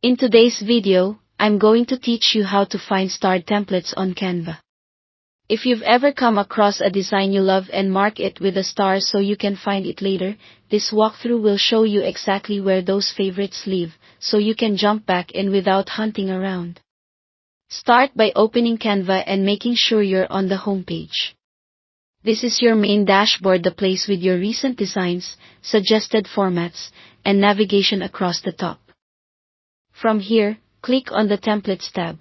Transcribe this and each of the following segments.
In today's video, I'm going to teach you how to find starred templates on Canva. If you've ever come across a design you love and mark it with a star so you can find it later, this walkthrough will show you exactly where those favorites live, so you can jump back in without hunting around. Start by opening Canva and making sure you're on the home page. This is your main dashboard, the place with your recent designs, suggested formats, and navigation across the top. From here, click on the Templates tab.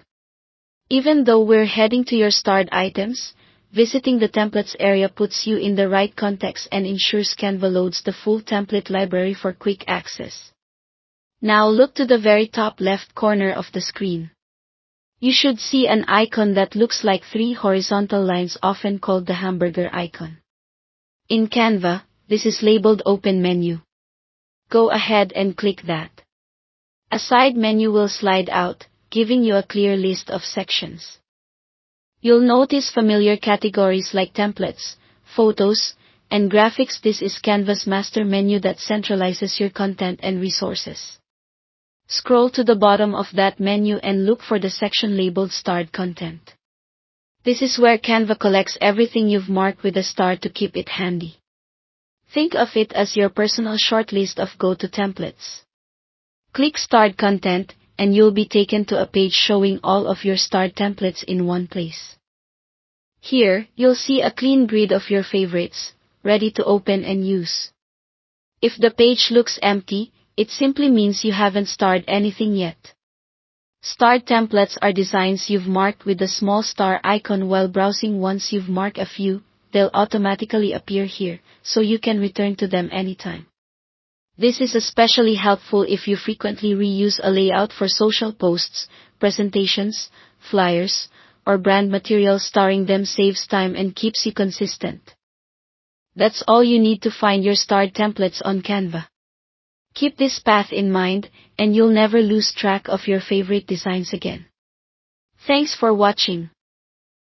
Even though we're heading to your starred items, visiting the Templates area puts you in the right context and ensures Canva loads the full template library for quick access. Now look to the very top left corner of the screen. You should see an icon that looks like three horizontal lines, often called the hamburger icon. In Canva, this is labeled Open Menu. Go ahead and click that. A side menu will slide out, giving you a clear list of sections. You'll notice familiar categories like templates, photos, and graphics. This is Canva's master menu that centralizes your content and resources. Scroll to the bottom of that menu and look for the section labeled Starred Content. This is where Canva collects everything you've marked with a star to keep it handy. Think of it as your personal shortlist of go-to templates. Click Starred Content, and you'll be taken to a page showing all of your starred templates in one place. Here, you'll see a clean grid of your favorites, ready to open and use. If the page looks empty, it simply means you haven't starred anything yet. Starred templates are designs you've marked with the small star icon while browsing. Once you've marked a few, they'll automatically appear here, so you can return to them anytime. This is especially helpful if you frequently reuse a layout for social posts, presentations, flyers, or brand materials. Starring them saves time and keeps you consistent. That's all you need to find your starred templates on Canva. Keep this path in mind, and you'll never lose track of your favorite designs again. Thanks for watching.